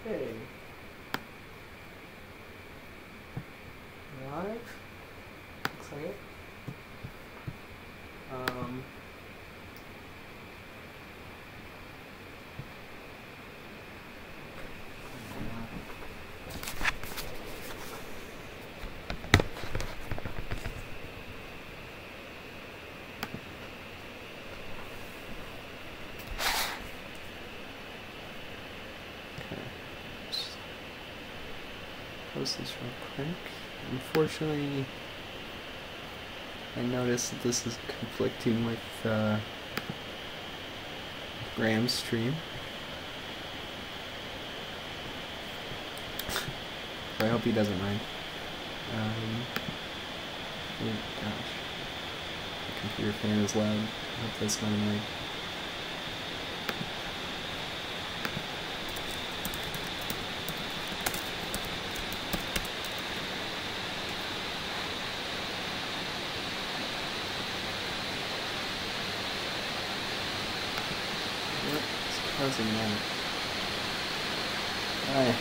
Hey. Live? Looks like it. Post this real quick. Unfortunately, I noticed that this is conflicting with Graham's stream. I hope he doesn't mind. Oh gosh. The computer fan is loud. I hope that's not annoying. Causing that. Alright.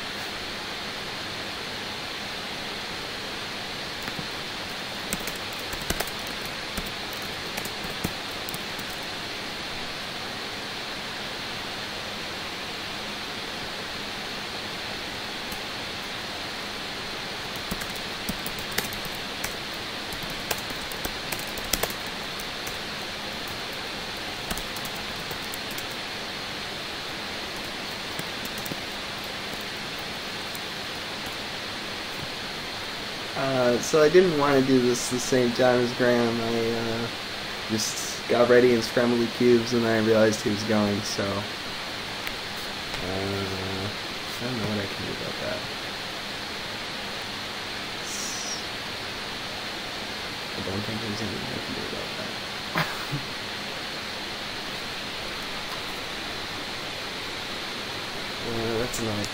So I didn't want to do this the same time as Graham. I just got ready and scrambled the cubes, and then I realized he was going, so I don't know what I can do about that. I don't think there's anything I can do about that. That's annoying.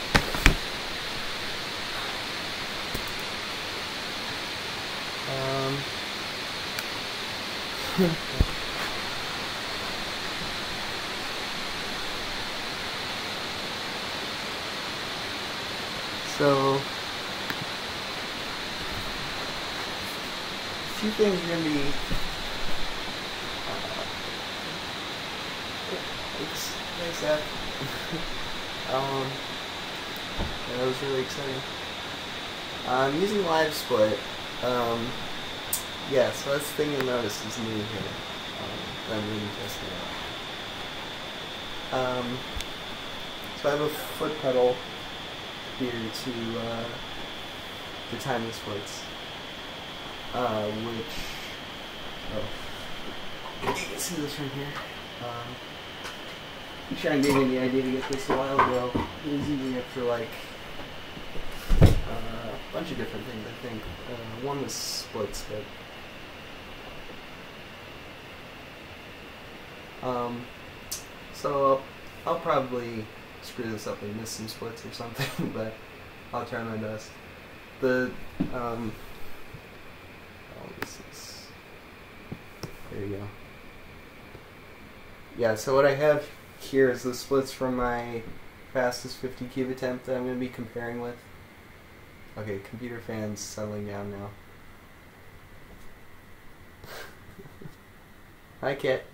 So, a few things are going to be thanks Zach. That was really exciting. I'm using Live Split. Yeah, so that's the thing you'll notice is new here. That I'm really testing out. So I have a foot pedal here to time the splits, which, you can see this right here. Sean gave me the idea to get this a while ago. He was using it for like a bunch of different things, I think. One was splits, but so I'll probably screw this up and miss some splits or something, but I'll try my best. The this is, there you go. Yeah, so what I have here is the splits from my fastest 50 cube attempt that I'm going to be comparing with. Okay, computer fan's settling down now. Hi, Kit.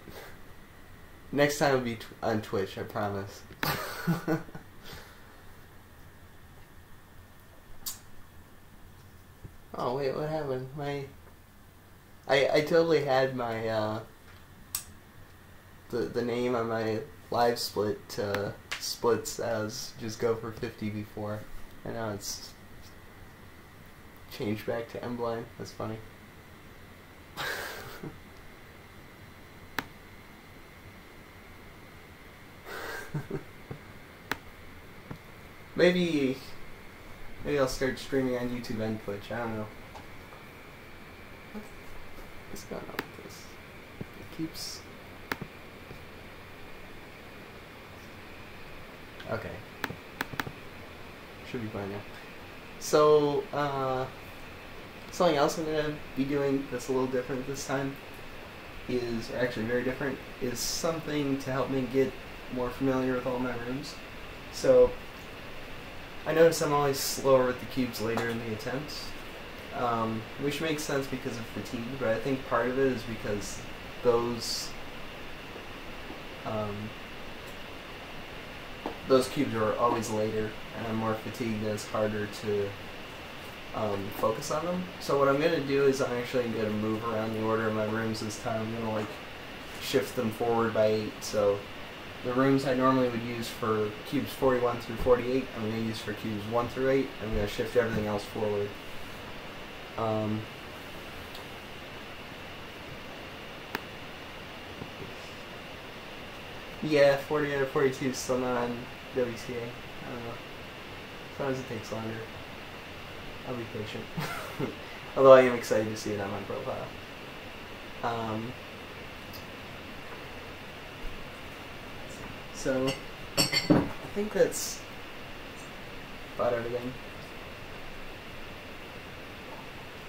Next time will be on Twitch, I promise. Oh wait, what happened? I totally had my the name on my live split splits as just go for 50 before, and now it's changed back to M-Blind. That's funny. Maybe I'll start streaming on YouTube and Twitch. I don't know. What's going on with this? It keeps. Okay. Should be fine now. So, something else I'm gonna be doing that's a little different this time is, or actually very different, is something to help me get more familiar with all my rooms. So, I notice I'm always slower with the cubes later in the attempt, which makes sense because of fatigue, but I think part of it is because those cubes are always later, and I'm more fatigued and it's harder to focus on them. So what I'm going to do is I'm actually going to move around the order of my rooms this time. I'm going to like shift them forward by 8. So the rooms I normally would use for cubes 41 through 48, I'm going to use for cubes 1 through 8. I'm going to shift everything else forward. Yeah, 40 out of 42 is still not on WCA. I don't know. Sometimes it takes longer. I'll be patient. Although I am excited to see it on my profile. So, I think that's about everything.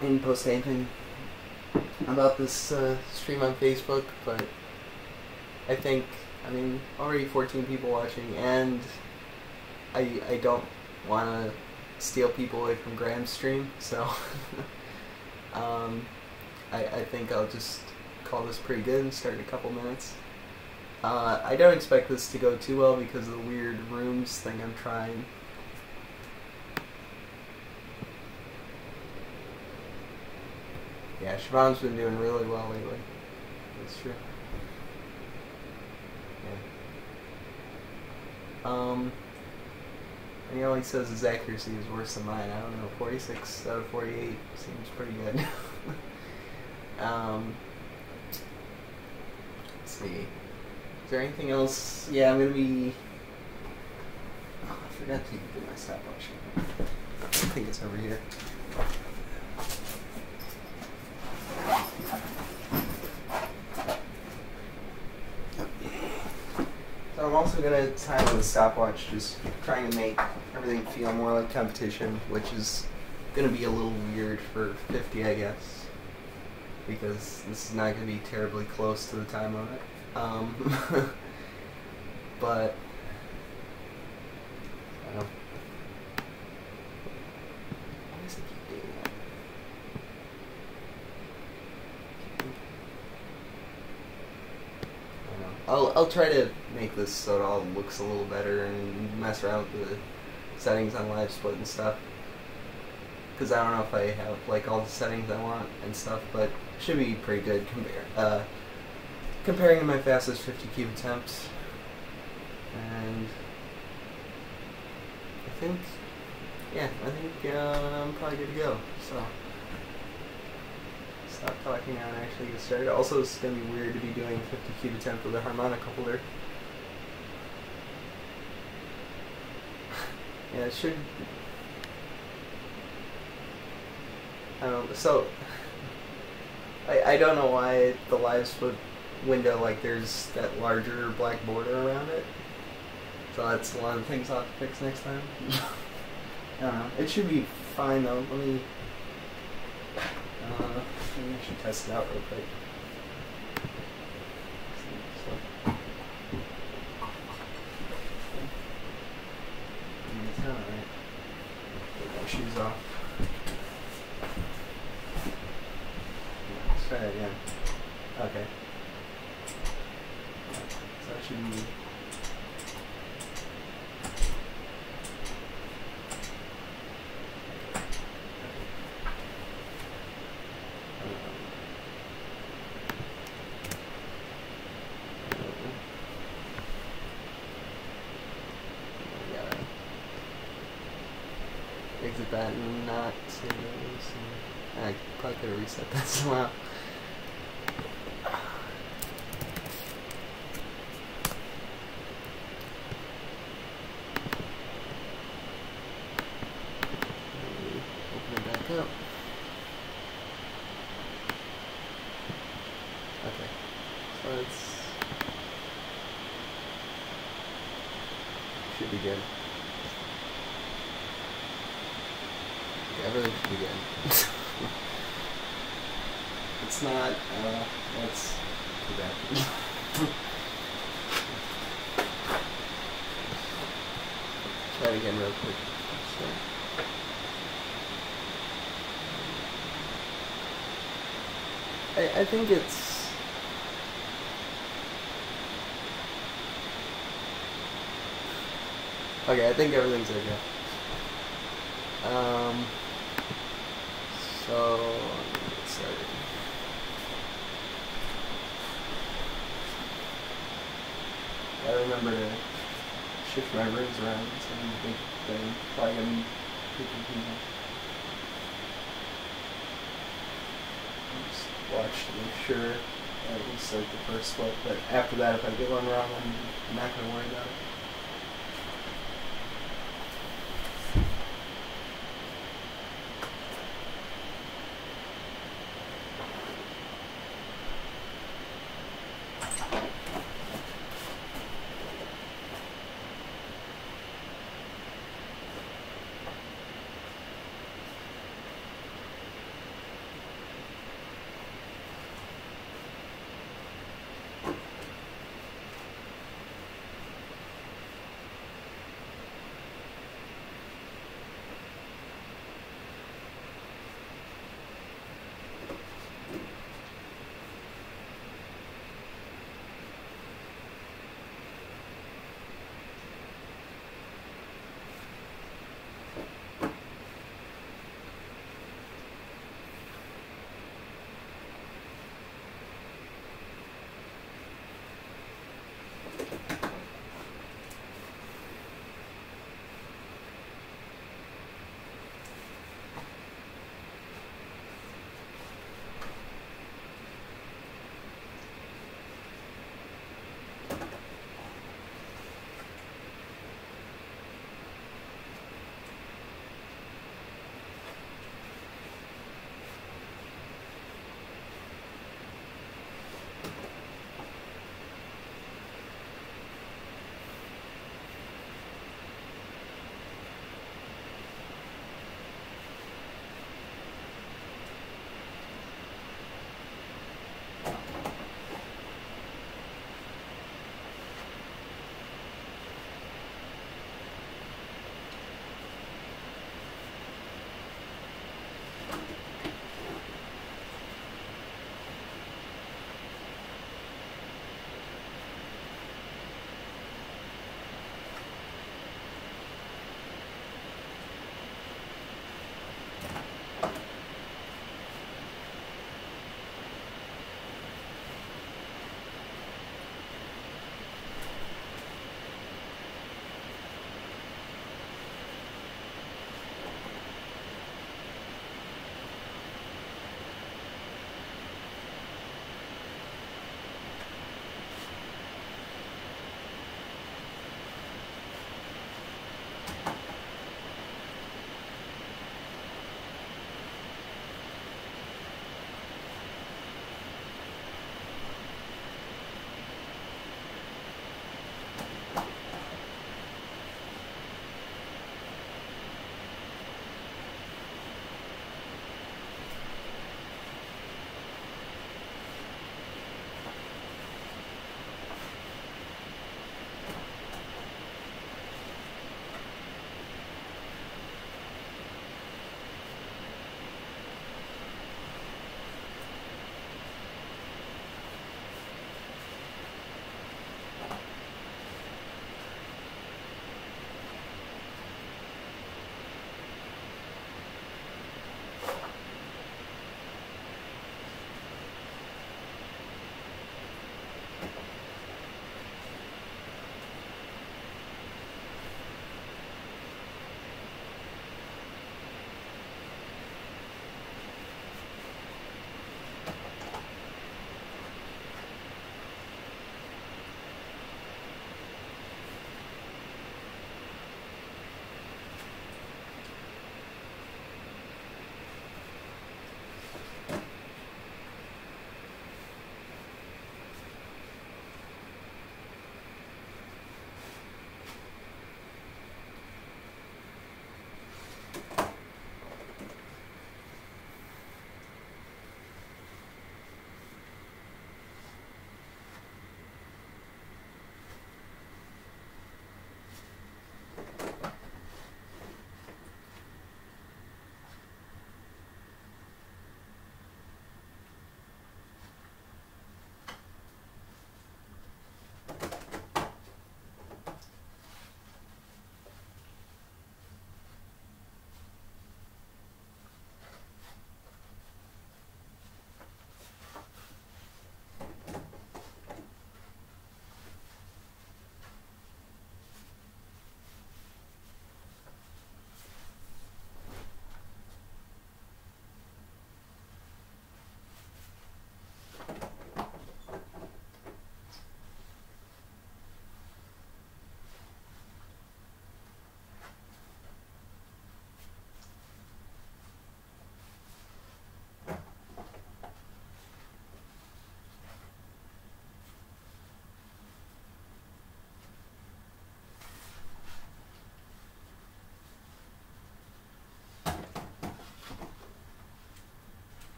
I didn't post anything about this stream on Facebook, but I think, already 14 people watching, and I don't want to steal people away from Graham's stream, so I think I'll just call this pretty good and start in a couple minutes. I don't expect this to go too well because of the weird rooms thing I'm trying. Yeah, Siobhan's been doing really well lately. That's true. Yeah. And he only says his accuracy is worse than mine. I don't know, 46 out of 48 seems pretty good. Let's see. Is there anything else? Yeah, I'm going to be... Oh, I forgot to do my stopwatch. I think it's over here. So I'm also going to time with a stopwatch, just trying to make everything feel more like competition, which is going to be a little weird for 50, I guess, because this is not going to be terribly close to the time limit. But I don't. Why does it keep doing that? I don't know. I'll try to make this so it all looks a little better and mess around with the settings on live split and stuff. Because I don't know if I have like all the settings I want and stuff, but it should be pretty good comparing to my fastest 50 cube attempts. And I think I'm probably good to go. So stop talking now and actually get started. Also, it's going to be weird to be doing a 50 cube attempt with a harmonica holder. Yeah, it should... I don't know. So, I don't know why the live split window, like, there's that larger black border around it. So that's one of the things I'll have to fix next time. I don't know. It should be fine, though. Maybe I should test it out real quick. It's not right. Take my shoes off. Let's try it again. Okay. So that should be... Exit that and not save those. I probably could have reset that somehow. Open it back up. Okay. So it's should be good. Everything should be good. It's not, that's too bad. Try it again real quick. I think it's... Okay, I think everything's okay. So, let me get started. I remember to shift my rooms around, so I don't think they're probably going to be people here. Just watch to make sure at least like the first split, but after that, if I get one wrong, I'm not going to worry about it.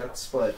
got split.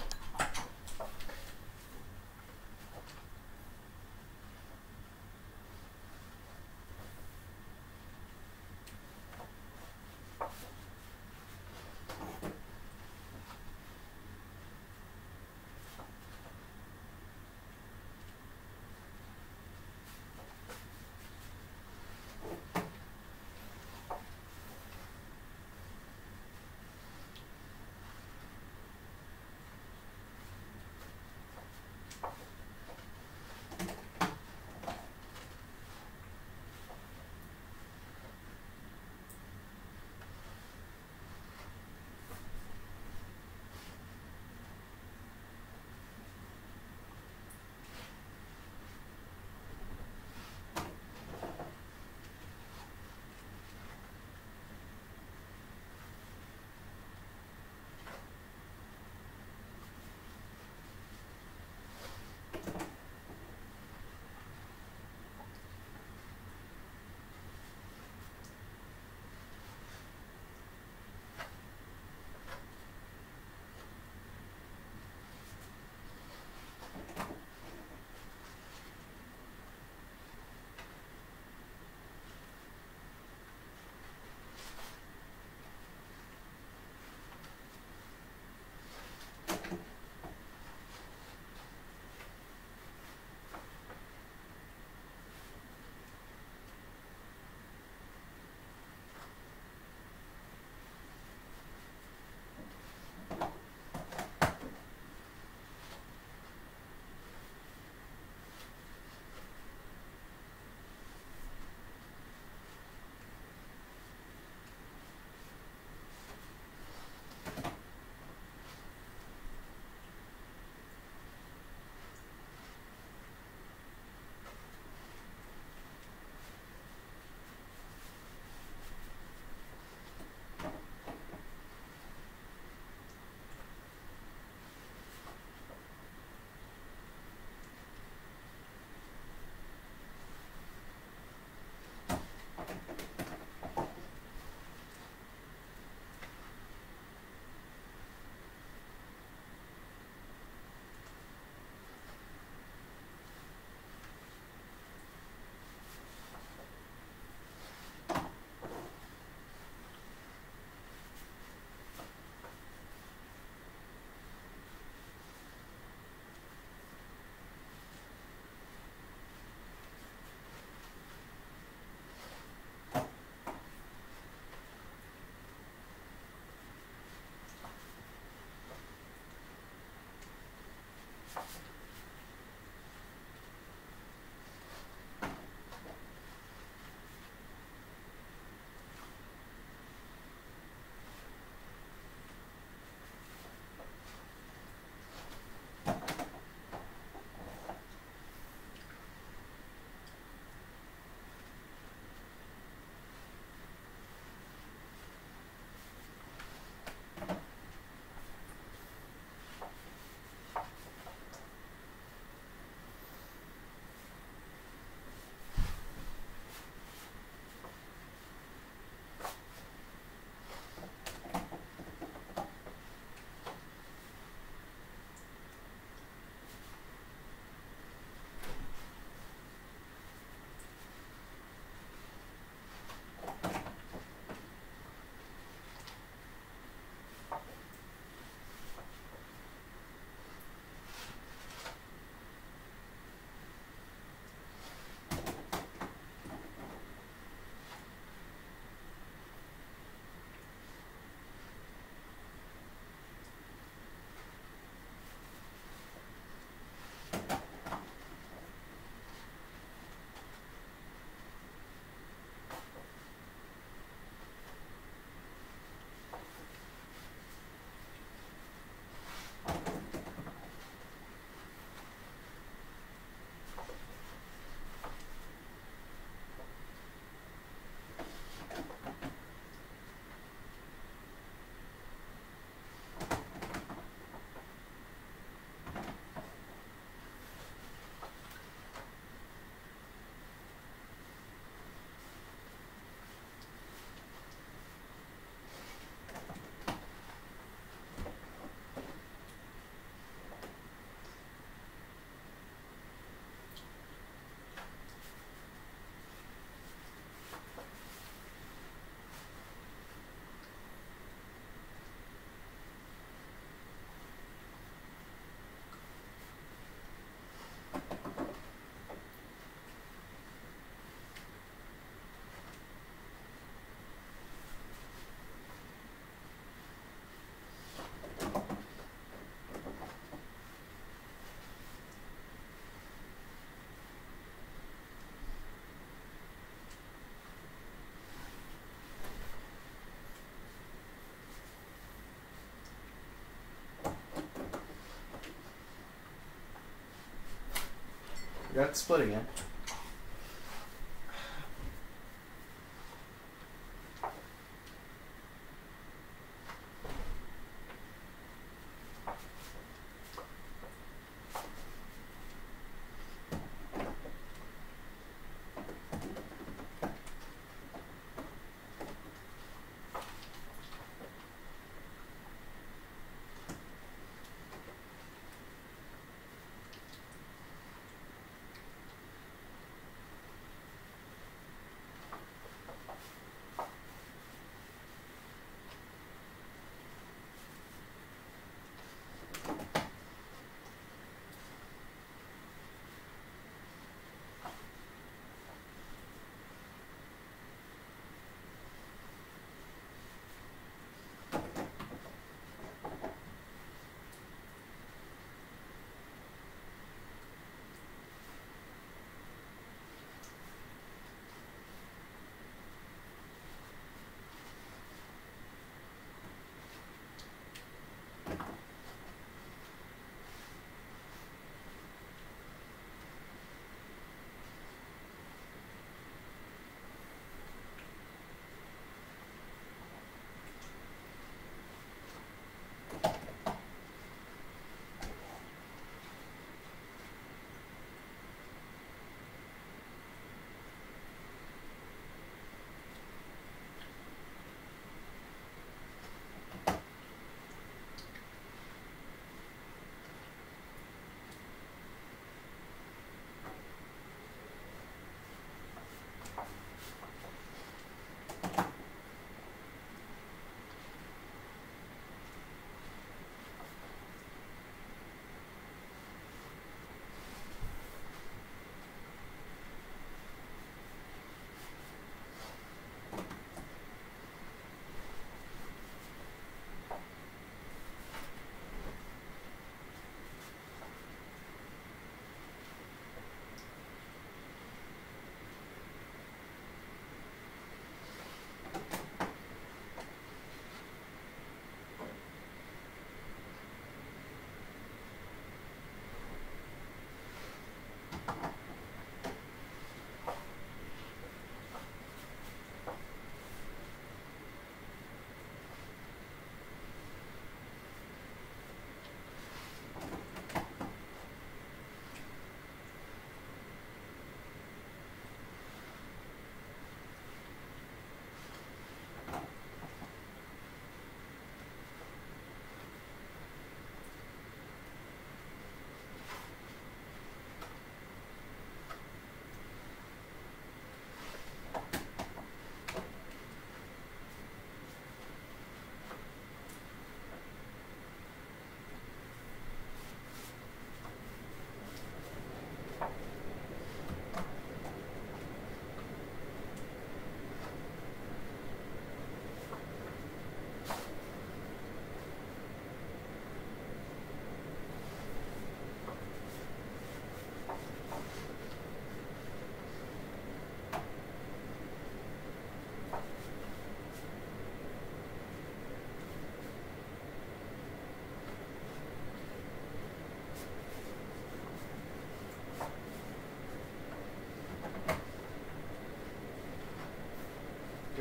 You're at the split again.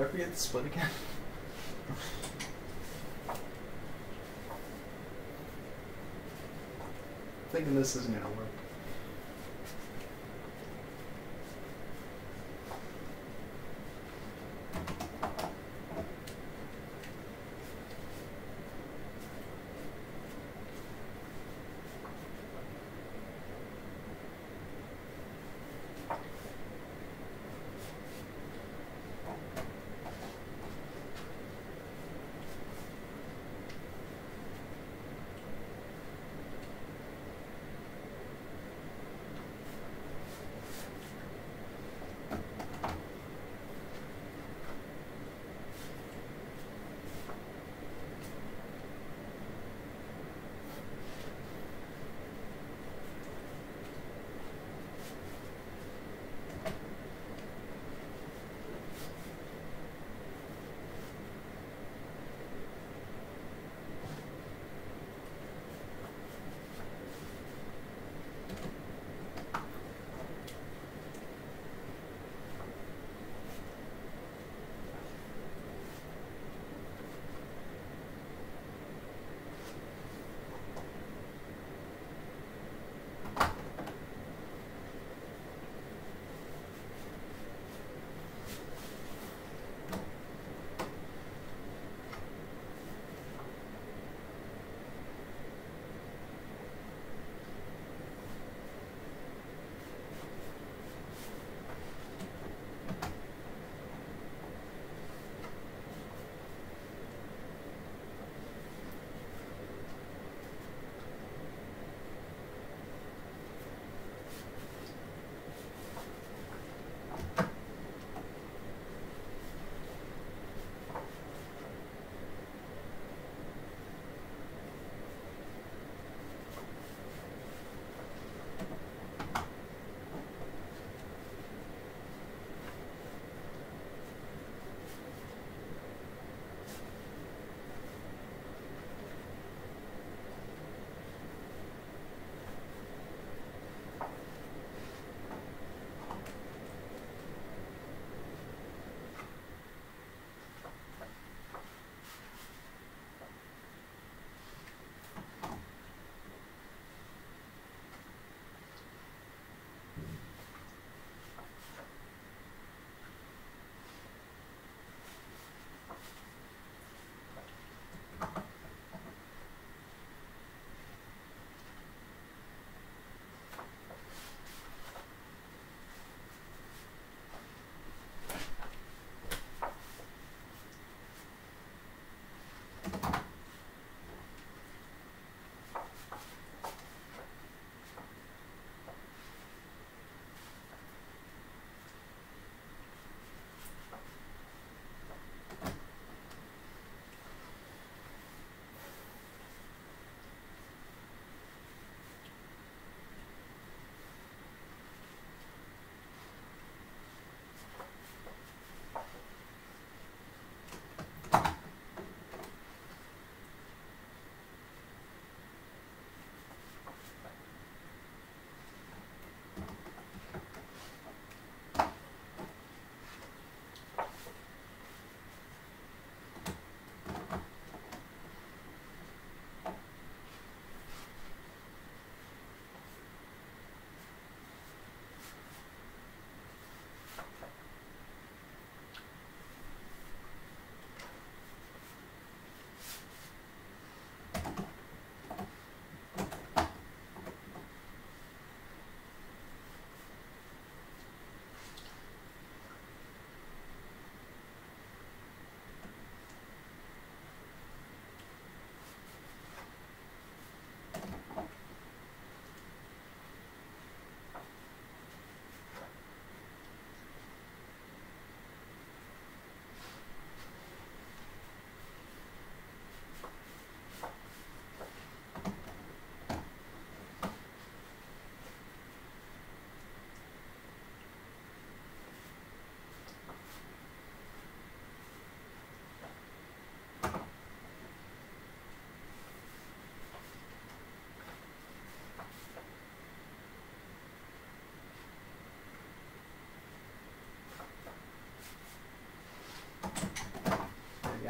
Did I forget the split again? Thinking this isn't gonna work.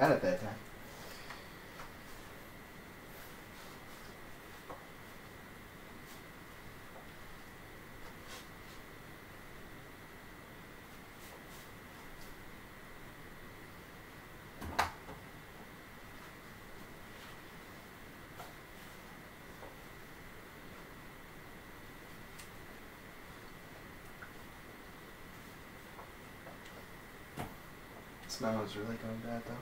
mad at that time. Smell is really going bad though.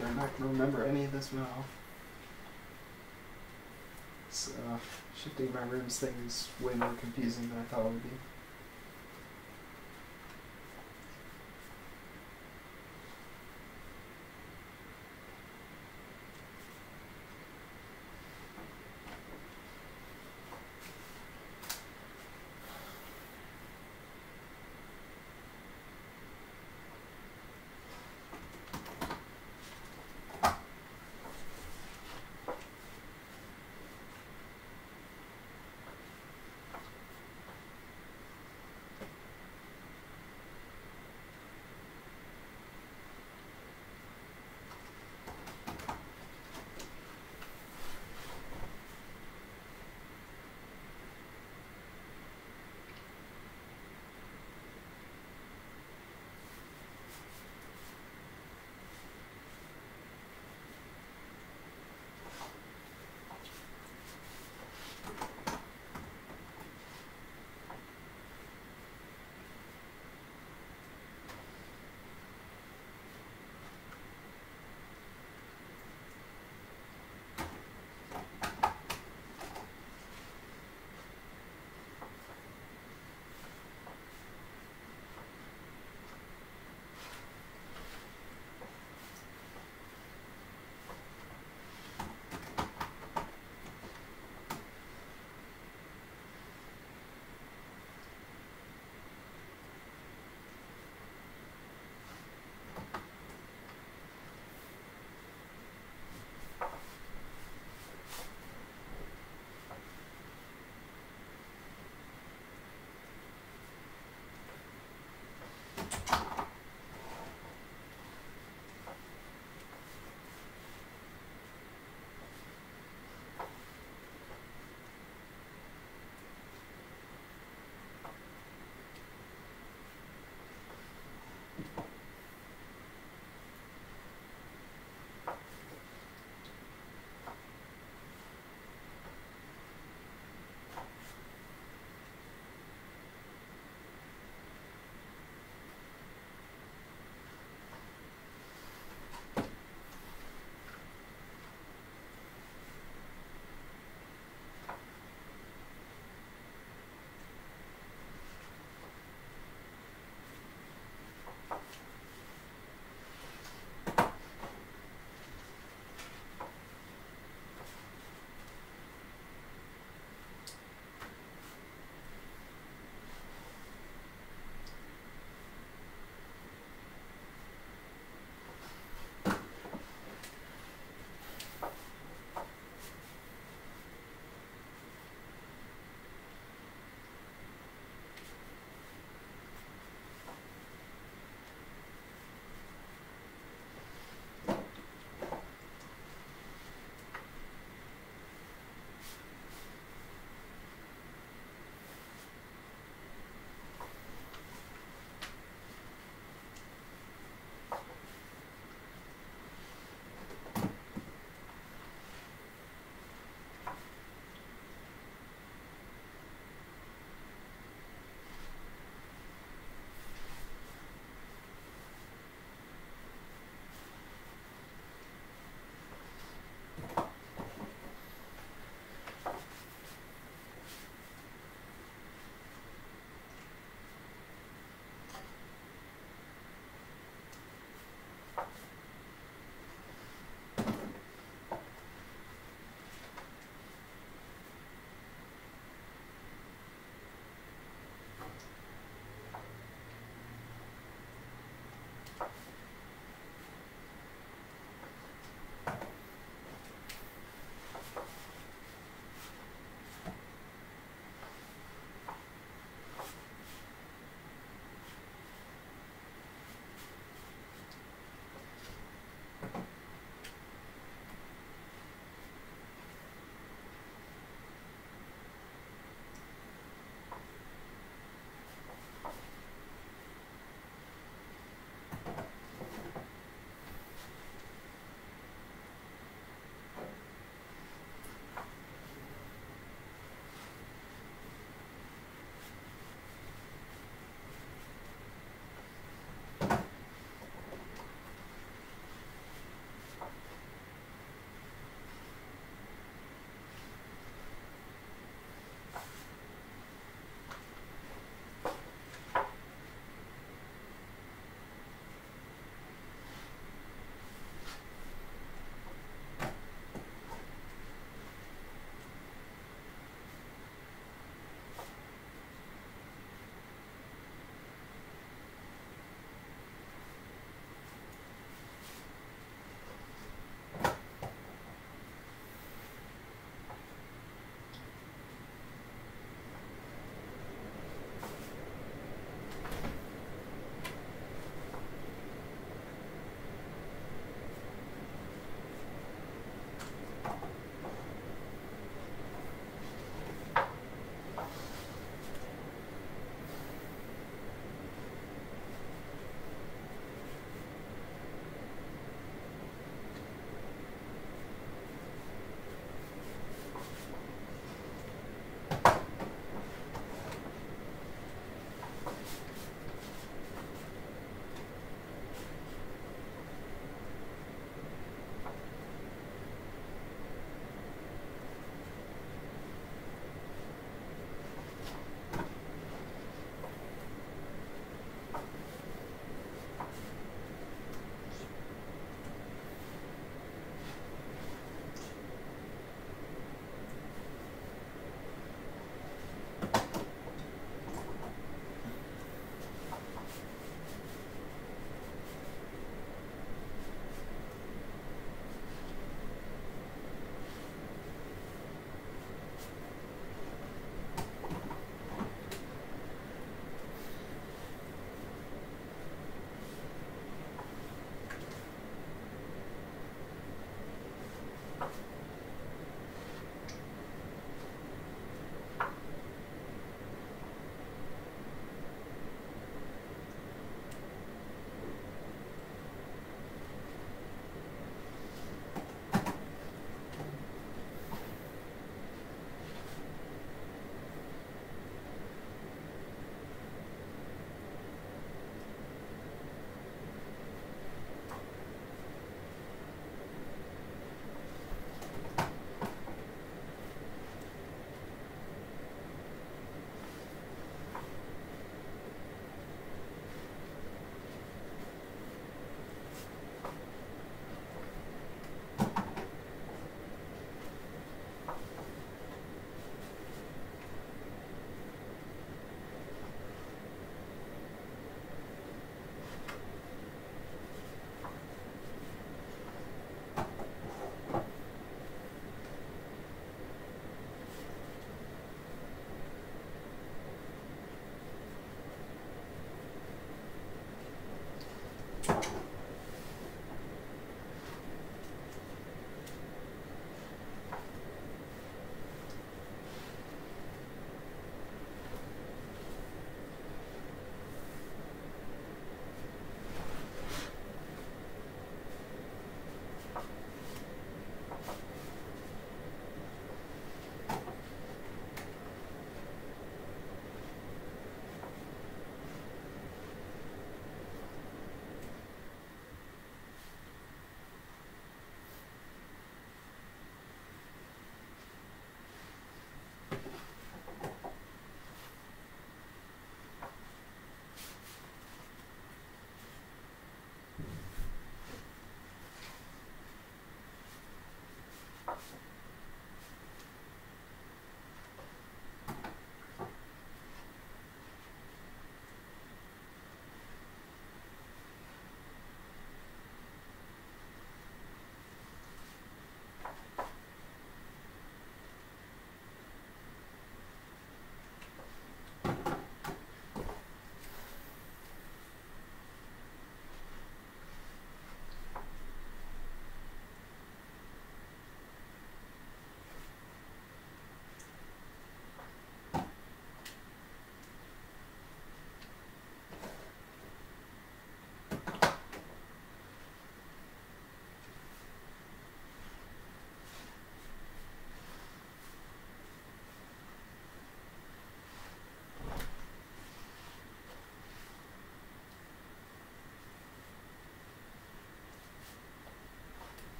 sure I'm not going to remember any of this now. So, shifting my rooms thing is way more confusing than I thought it would be.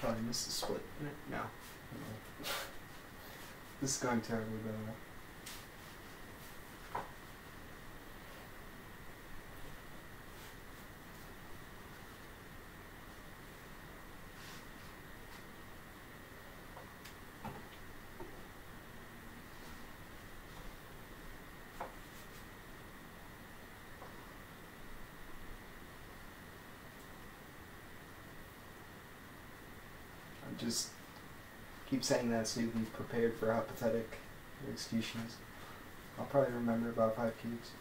probably missed a split. No. This is going terribly though. Just keep saying that so you can be prepared for how pathetic your execution is. I'll probably remember about 5 cubes.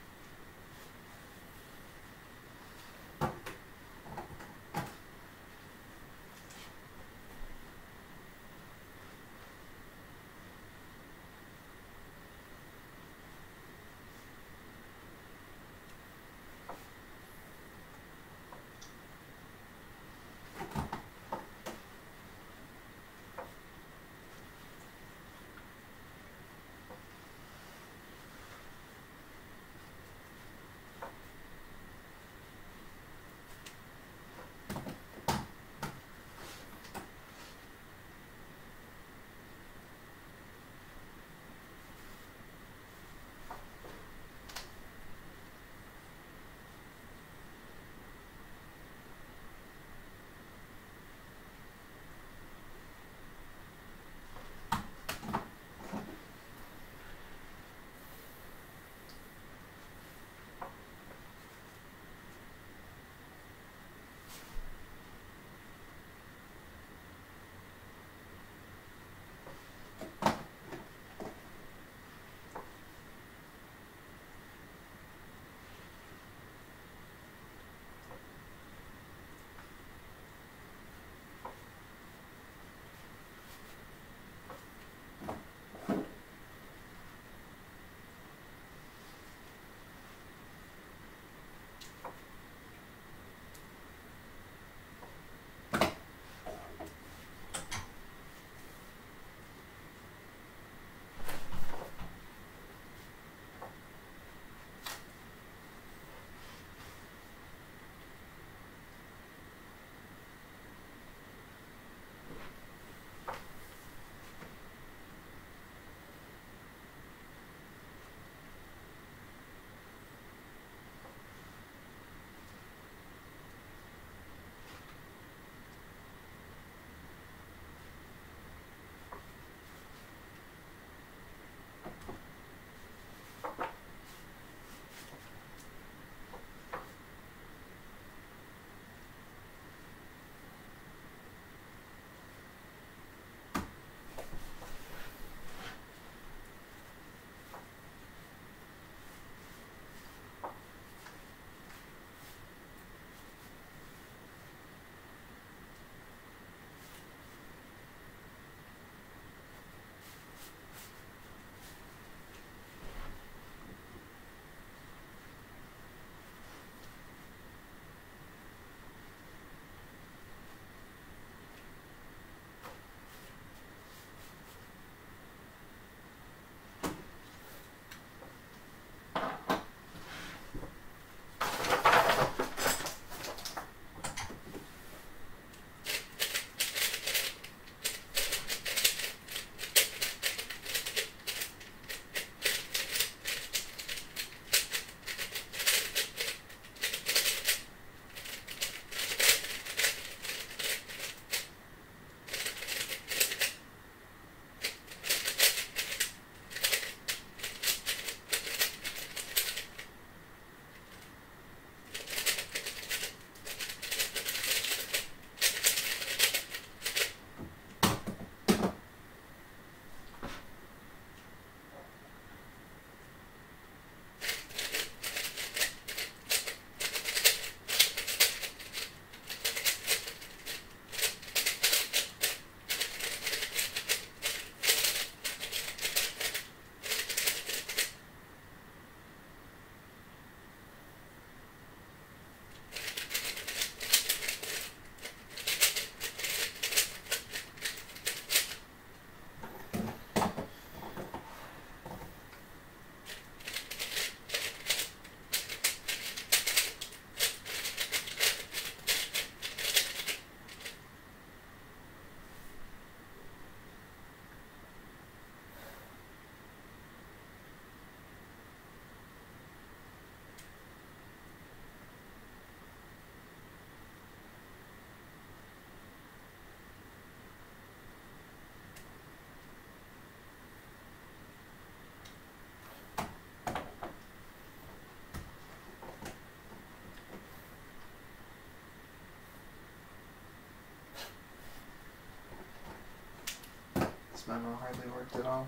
This memo hardly worked at all.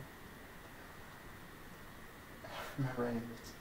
I don't remember any of this.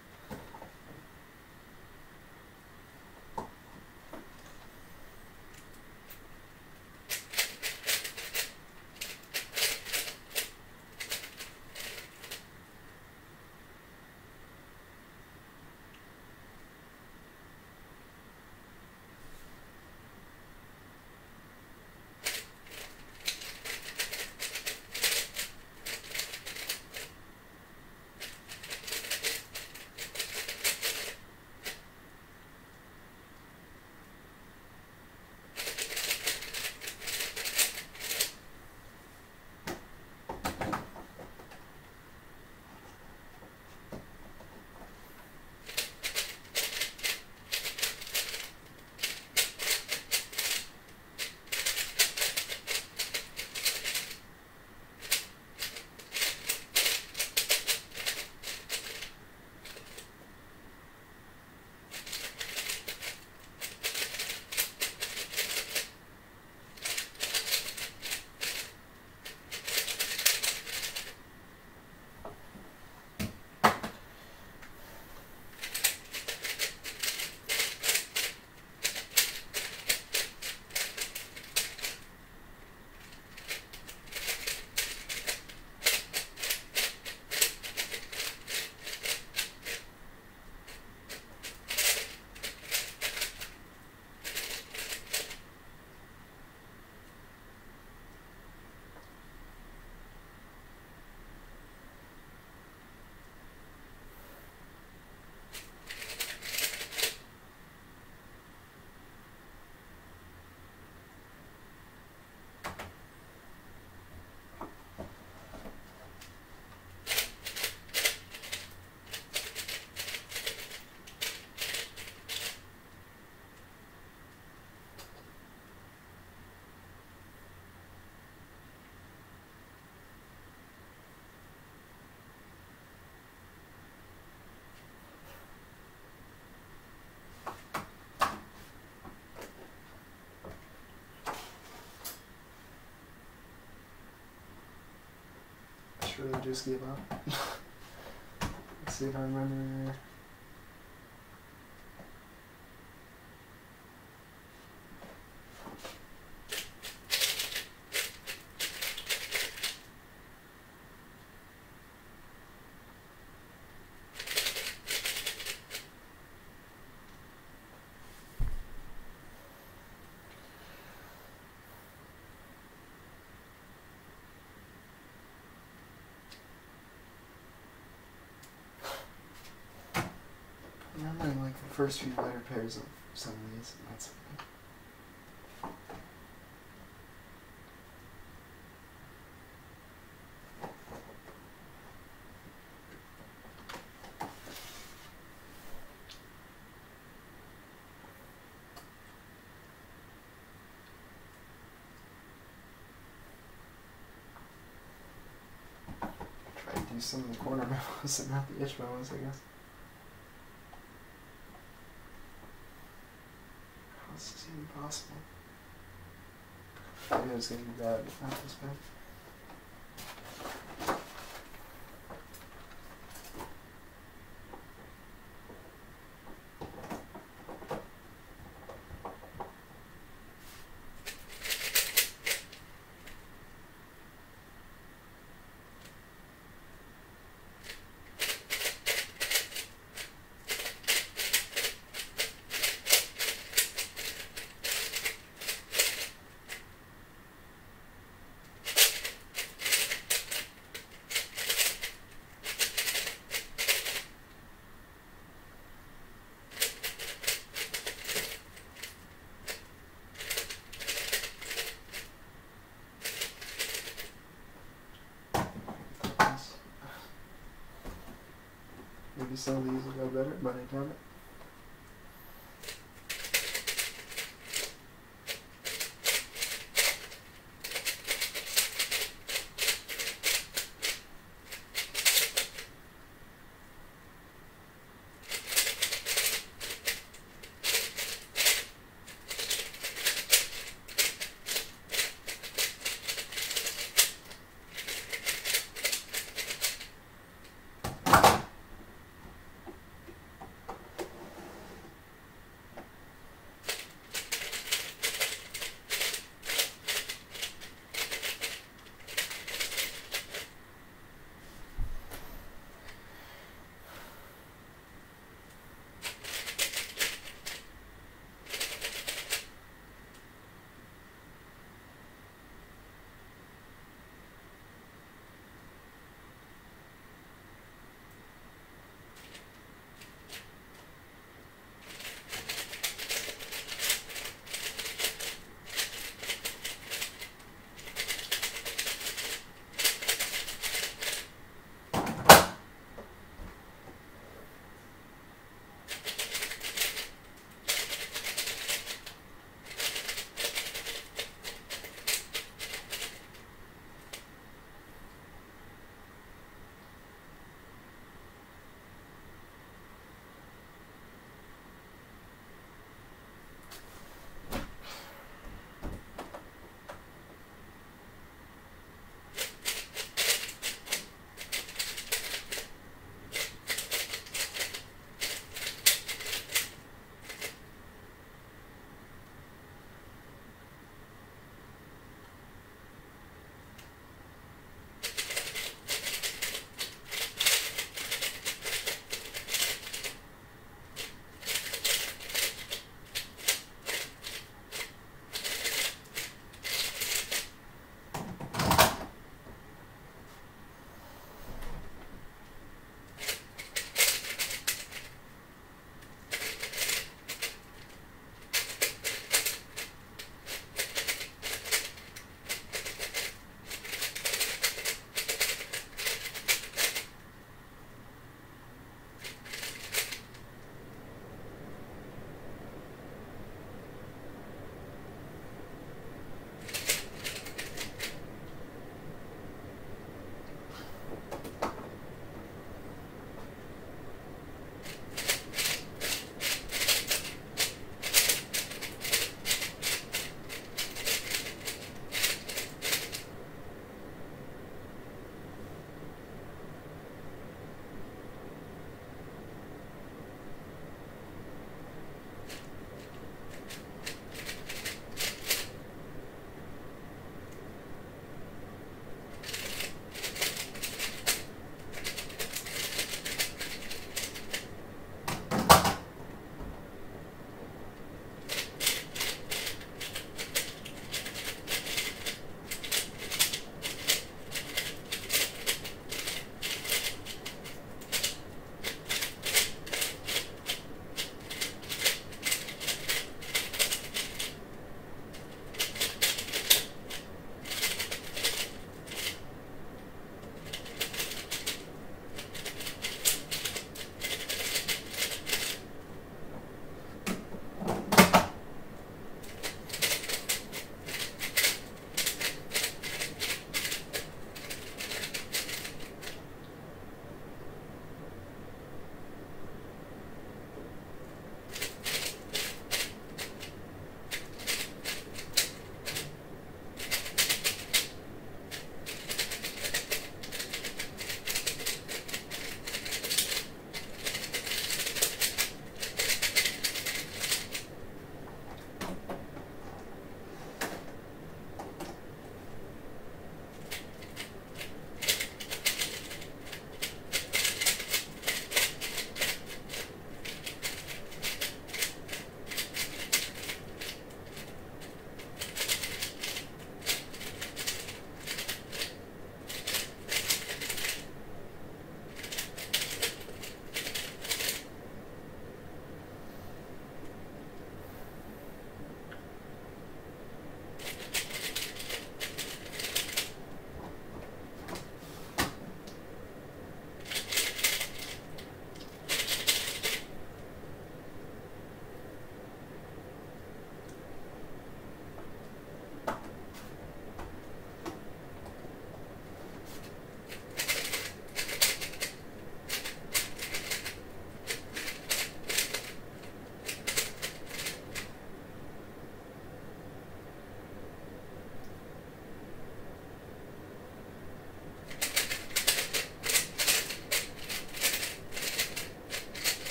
Really just gave up. Let's see if I remember. I remember like the first few letter pairs of some of these, and that's try to do some of the corner memos and not the itch memos, I guess. How is this even possible? I knew it was going to be bad, but not this bad. Maybe some of these will go better, but I doubt it.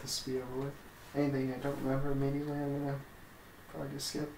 this to be over with. Anything I don't remember immediately, I'm gonna probably just skip.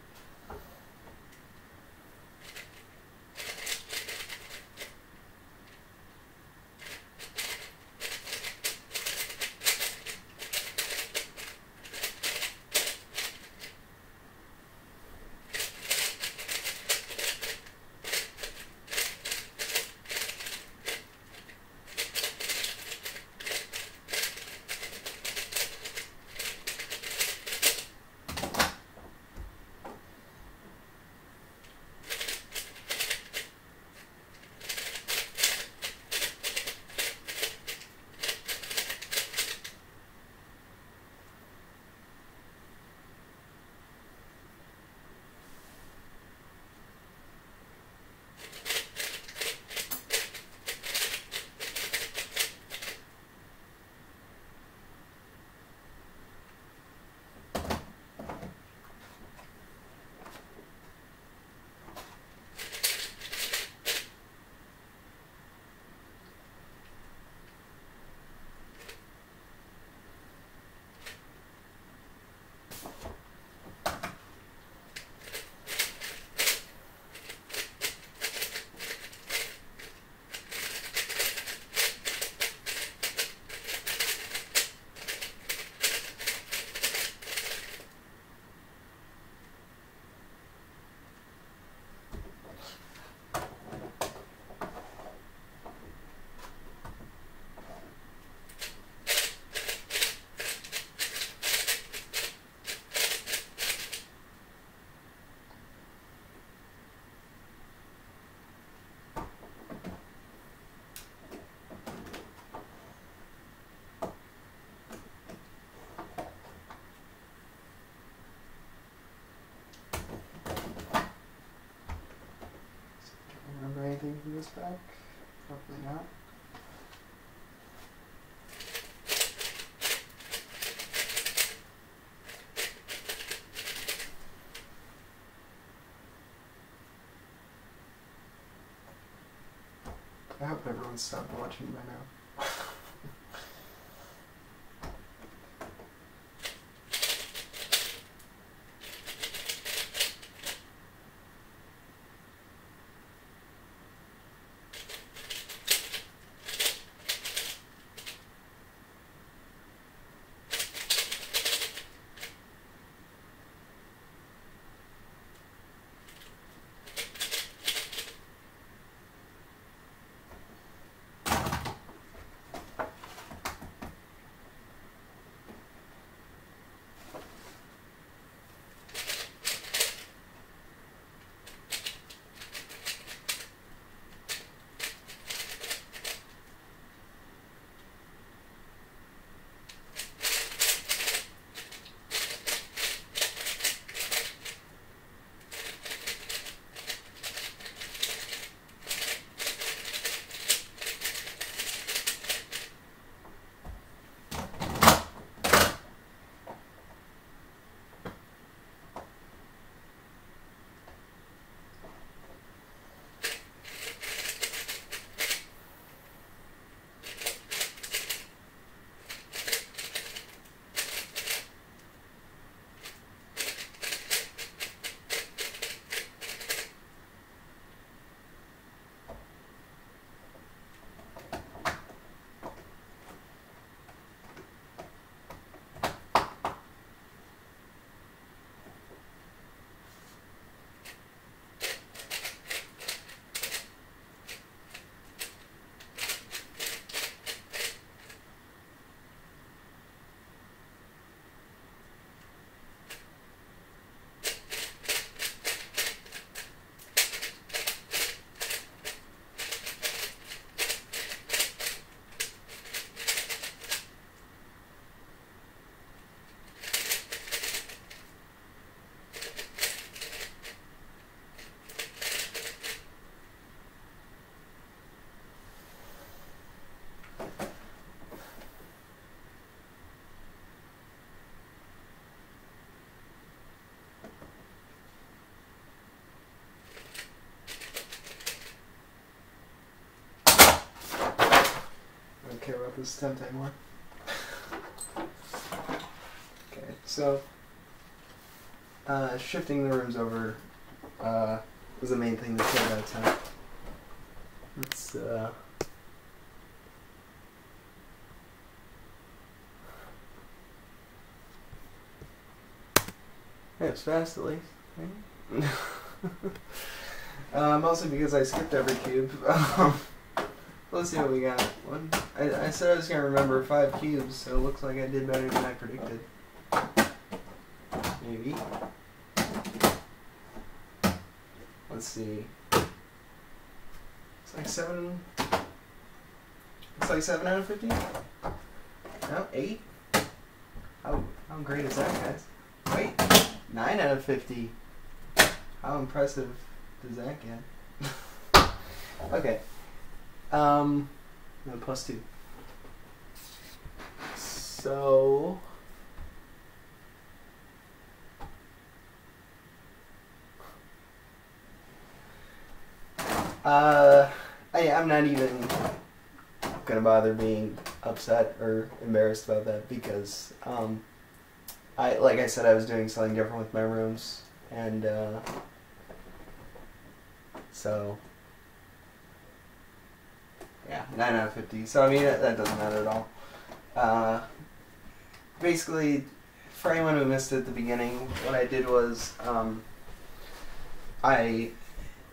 Remember anything from this back? Probably not. I hope everyone stopped watching by now. Care about this attempt anymore. So, shifting the rooms over was the main thing that saved that time. It's yeah, it's fast at least. Mostly because I skipped every cube. Let's see what we got. I said I was going to remember 5 cubes, so it looks like I did better than I predicted. Maybe. Let's see. It's like 7. It's like 7 out of 50? No, 8? How great is that, guys? Wait, 9 out of 50. How impressive does that get? Okay. No, +2. So I'm not even gonna bother being upset or embarrassed about that because like I said, I was doing something different with my rooms, and so yeah, 9 out of 50. So I mean that doesn't matter at all. Basically, for anyone who missed it at the beginning, what I did was I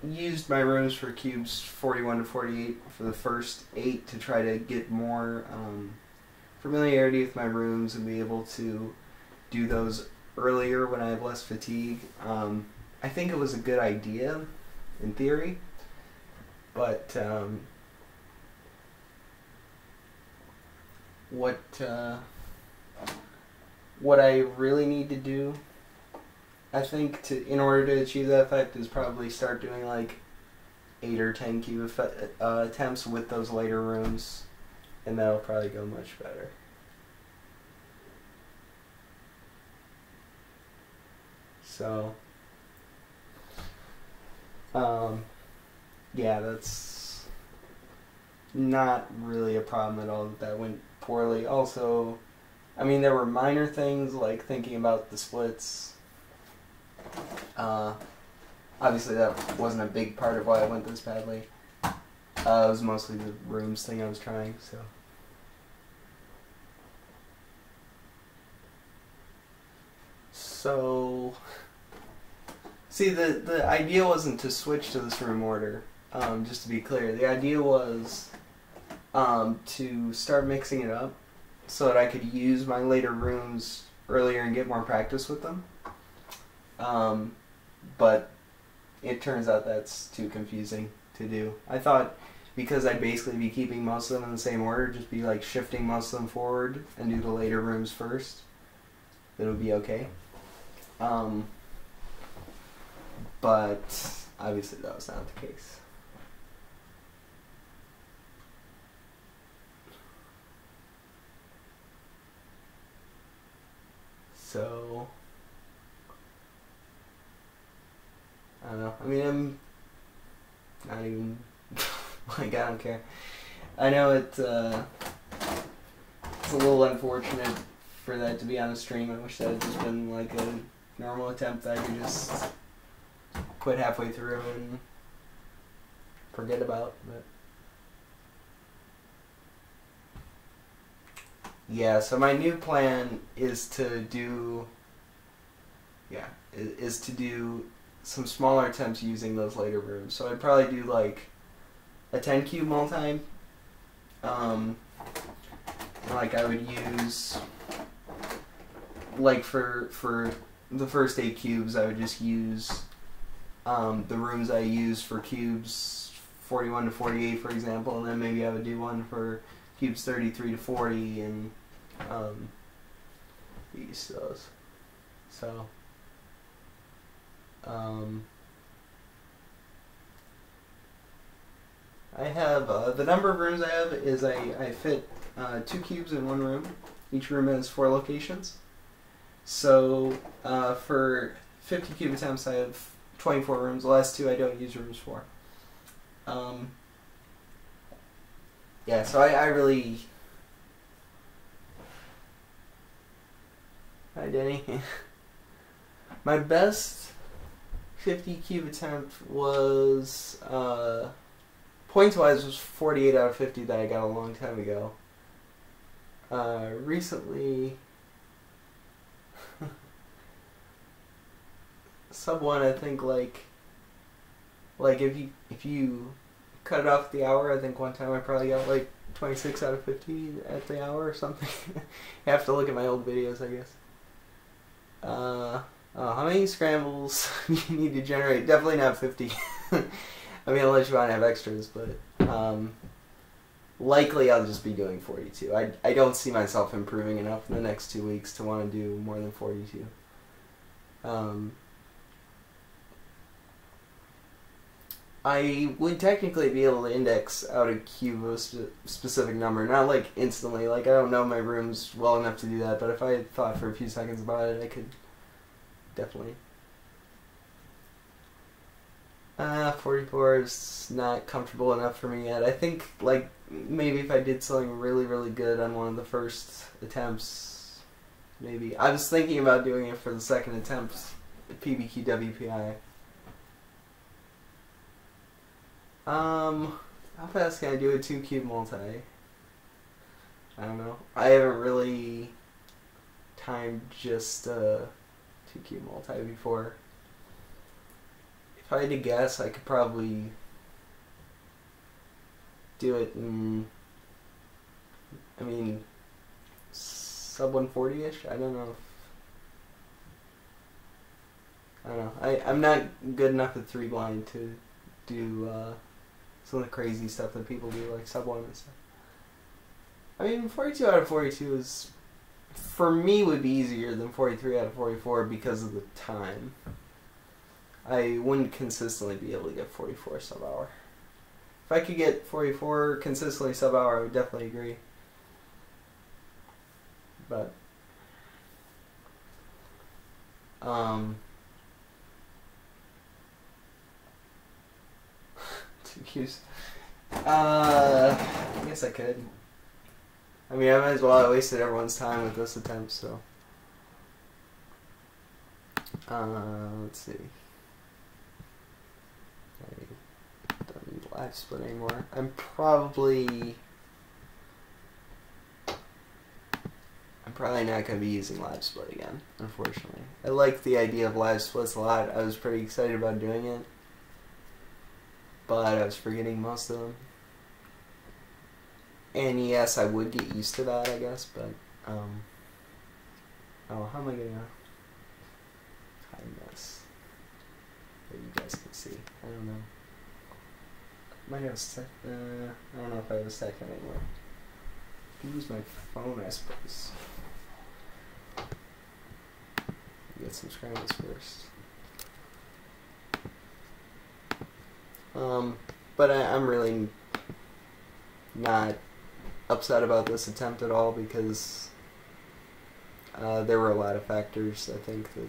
used my rooms for cubes 41 to 48 for the first 8 to try to get more familiarity with my rooms and be able to do those earlier when I have less fatigue. I think it was a good idea in theory, but what I really need to do, I think, in order to achieve that effect is probably start doing like 8 or 10 cube attempts with those later rooms, and that'll probably go much better. So, yeah, that's not really a problem at all that went poorly. Also, I mean, there were minor things like thinking about the splits. Obviously that wasn't a big part of why I went this badly. It was mostly the rooms thing I was trying, so. So, see, the idea wasn't to switch to this room order, just to be clear. The idea was to start mixing it up so that I could use my later rooms earlier and get more practice with them. But it turns out that's too confusing to do. I thought because I'd basically be keeping most of them in the same order, just be like shifting most of them forward and do the later rooms first, that it would be okay. But obviously that was not the case. So, I don't know. I mean, I'm not even, like, I don't care. I know it's a little unfortunate for that to be on a stream. I wish that had just been like a normal attempt that I could just quit halfway through and forget about. But yeah, so my new plan is to do, is to do some smaller attempts using those later rooms. So I'd probably do like a 10 cube multi. Like I would use, like for the first 8 cubes, I would just use the rooms I use for cubes 41 to 48, for example, and then maybe I would do one for cubes 33 to 40 and use those. So I have the number of rooms I have is I fit 2 cubes in one room. Each room has 4 locations. So for 50 cube attempts, I have 24 rooms. The last 2 I don't use rooms for. Yeah, so I really, Hi, Denny. My best 50 cube attempt was, points-wise, was 48 out of 50 that I got a long time ago. Recently, sub 1, I think, like if you cut it off at the hour, I think one time I probably got like 26 out of 50 at the hour or something. You have to look at my old videos, I guess. How many scrambles you need to generate? Definitely not 50. I mean, unless you want to have extras, but likely I'll just be doing 42. I don't see myself improving enough in the next 2 weeks to want to do more than 42. I would technically be able to index out a cube of a specific number, not like instantly. Like, I don't know my rooms well enough to do that, but if I had thought for a few seconds about it, I could definitely. 44 is not comfortable enough for me yet. I think, like, maybe if I did something really, really good on one of the first attempts, maybe. I was thinking about doing it for the second attempt, PBQ WPI. How fast can I do a 2-cube multi? I don't know. I haven't really timed just a 2-cube multi before. If I had to guess, I could probably do it in, I mean, sub 140-ish? I don't know. I'm not good enough at 3 blind to do some of the crazy stuff that people do, like sub 1 and stuff. I mean, 42 out of 42 is, for me, would be easier than 43 out of 44 because of the time. I wouldn't consistently be able to get 44 sub-hour. If I could get 44 consistently sub-hour, I would definitely agree. But, 2 Qs. I guess I could. I mean, I might as well. I wasted everyone's time with this attempt, so. Let's see. I don't need live split anymore. I'm probably not going to be using live split again, unfortunately. I like the idea of live splits a lot. I was pretty excited about doing it, but I was forgetting most of them. And yes, I would get used to that, I guess, but, oh, how am I going to hide this that you guys can see? I don't know. Might have I don't know if I have a second anymore. I can use my phone, I suppose. Get some scrambles first. But I'm really not upset about this attempt at all because there were a lot of factors, I think, that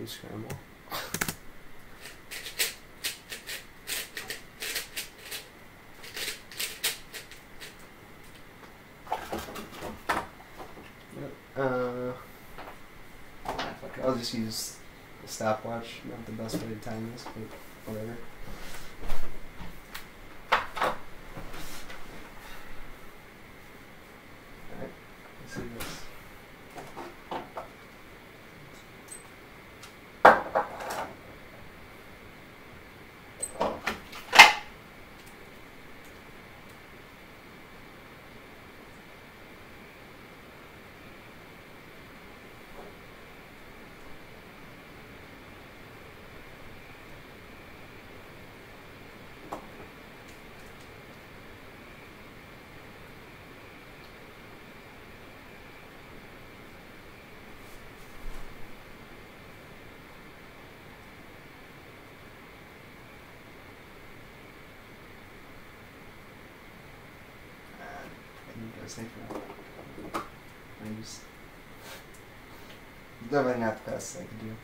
scramble. I'll just use the stopwatch. Not the best way to time this, but whatever. Alright, let's see this. was thinking of. Definitely not the best I could do.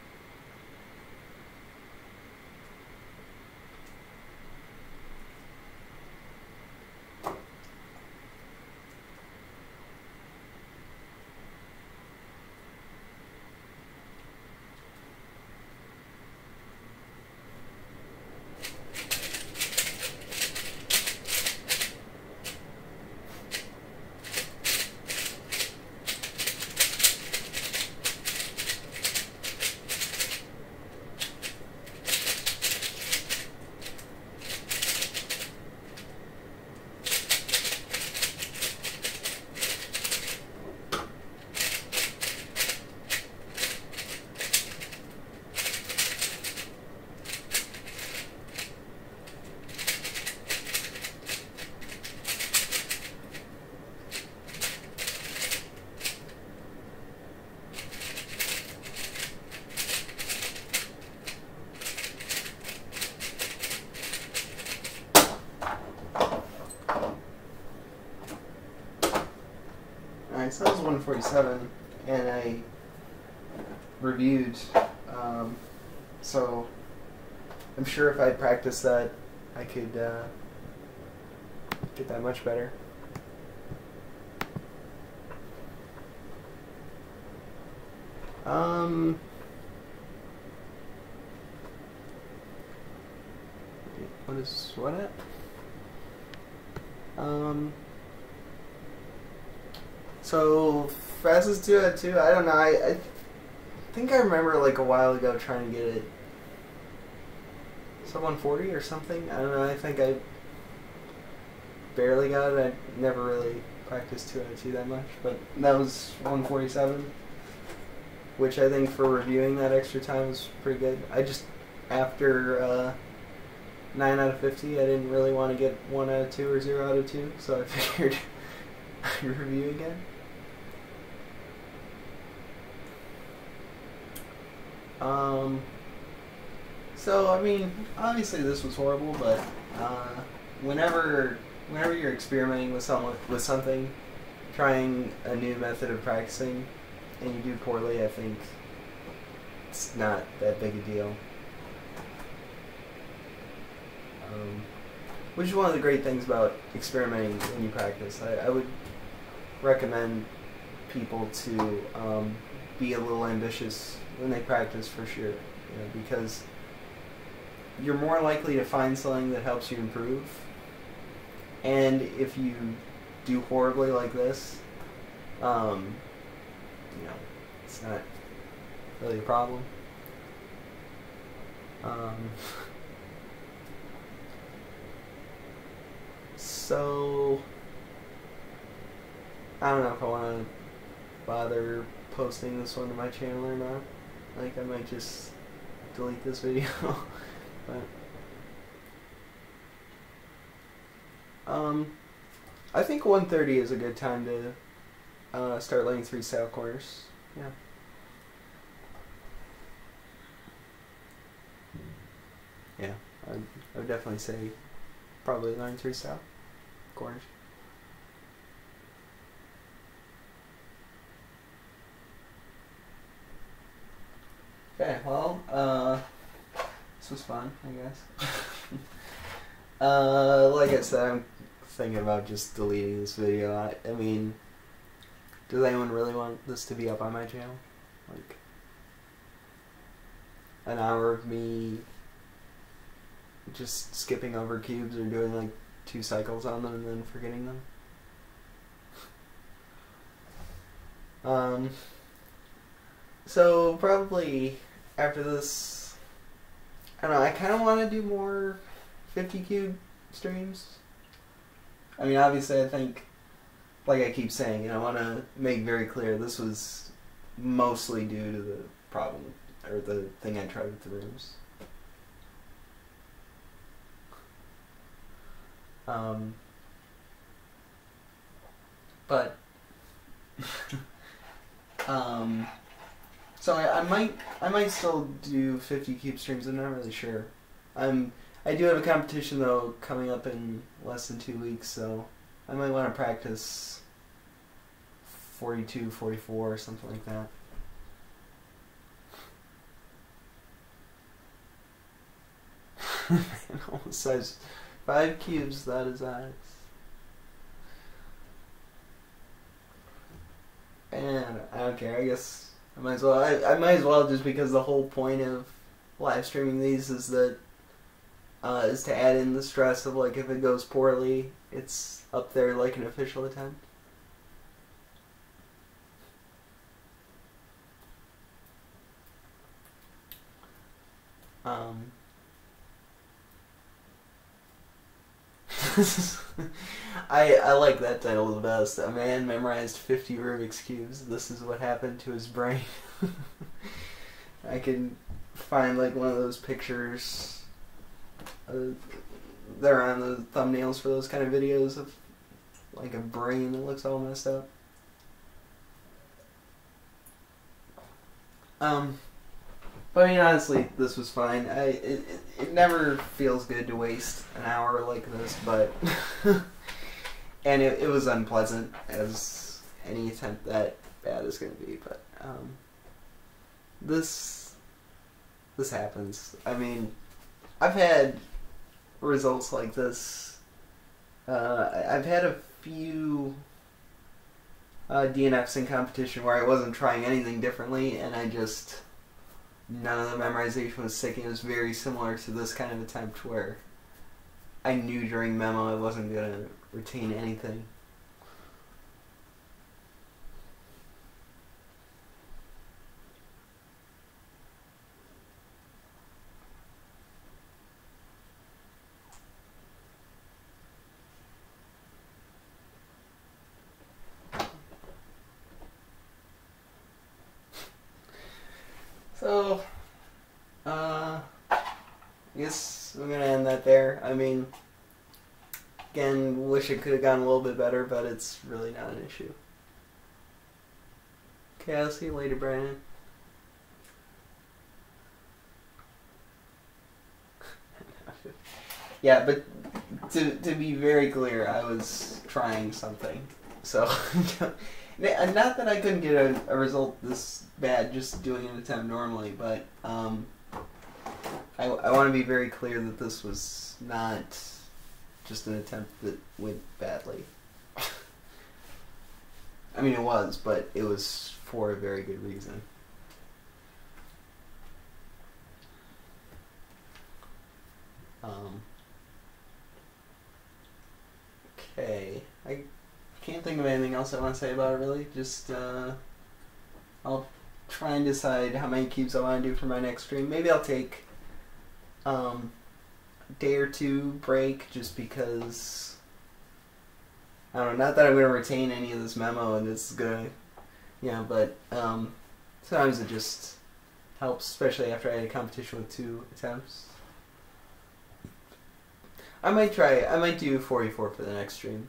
Alright, so that was 147, and I reviewed, so I'm sure if I practiced that, I could get that much better. What is what at? So fastest 2 out of 2. I don't know. I think I remember like a while ago trying to get it. So 140 or something. I don't know. I think I barely got it. I never really practiced 2 out of 2 that much, but that was 147, which I think for reviewing that extra time was pretty good. I just after 9 out of 50, I didn't really want to get 1 out of 2 or 0 out of 2, so I figured I'd review again. So I mean, obviously this was horrible, but whenever you're experimenting with something, trying a new method of practicing, and you do poorly, I think it's not that big a deal. Which is one of the great things about experimenting when you practice. I would recommend people to be a little ambitious when they practice for sure, because you're more likely to find something that helps you improve. And if you do horribly like this, it's not really a problem. So I don't know if I want to bother posting this one to my channel or not. Like, I might just delete this video. But I think 130 is a good time to start laying 3 style corners. Yeah. Yeah, I would definitely say probably line 3 style corners. Okay, well, this was fun, I guess. Like I said, I'm thinking about just deleting this video. I mean, does anyone really want this to be up on my channel? Like, an hour of me just skipping over cubes or doing like 2 cycles on them and then forgetting them? So probably after this, I don't know, I kind of want to do more 50 cube streams. I mean, obviously I think, like I keep saying, I want to make very clear this was mostly due to the problem, or the thing I tried with the rooms. But so I might still do 50 cube streams. I'm not really sure. I do have a competition though coming up in less than 2 weeks, so I might want to practice 42, 44, something like that. Almost says 5 cubes, that is X. And I don't care, I guess I might as well. I might as well, just because the whole point of live streaming these is that is to add in the stress of, like, if it goes poorly, it's up there like an official attempt. I like that title the best. A man memorized 50 Rubik's Cubes. This is what happened to his brain. I can find, like, one of those pictures that are on the thumbnails for those kind of videos of, like, a brain that looks all messed up. But I mean, honestly, this was fine. It never feels good to waste an hour like this, but and it was unpleasant, as any attempt that bad is going to be. But this happens. I mean, I've had results like this. I've had a few DNFs in competition where I wasn't trying anything differently, and none of the memorization was sticking. It was very similar to this kind of attempt where I knew during memo I wasn't going to retain anything. So, I guess I'm going to end that there. I mean, again, wish it could have gone a little bit better, but it's really not an issue. Okay, I'll see you later, Brandon. Yeah, but to be very clear, I was trying something. So, not that I couldn't get a result this bad just doing an attempt normally, but I want to be very clear that this was not just an attempt that went badly. I mean, it was, but it was for a very good reason. Okay, I can't think of anything else I want to say about it, really. Just, I'll try and decide how many cubes I want to do for my next stream. Maybe I'll take a day or two break, just because, I don't know, not that I'm going to retain any of this memo and it's going to, but sometimes it just helps, especially after I had a competition with 2 attempts. I might do 44 for the next stream.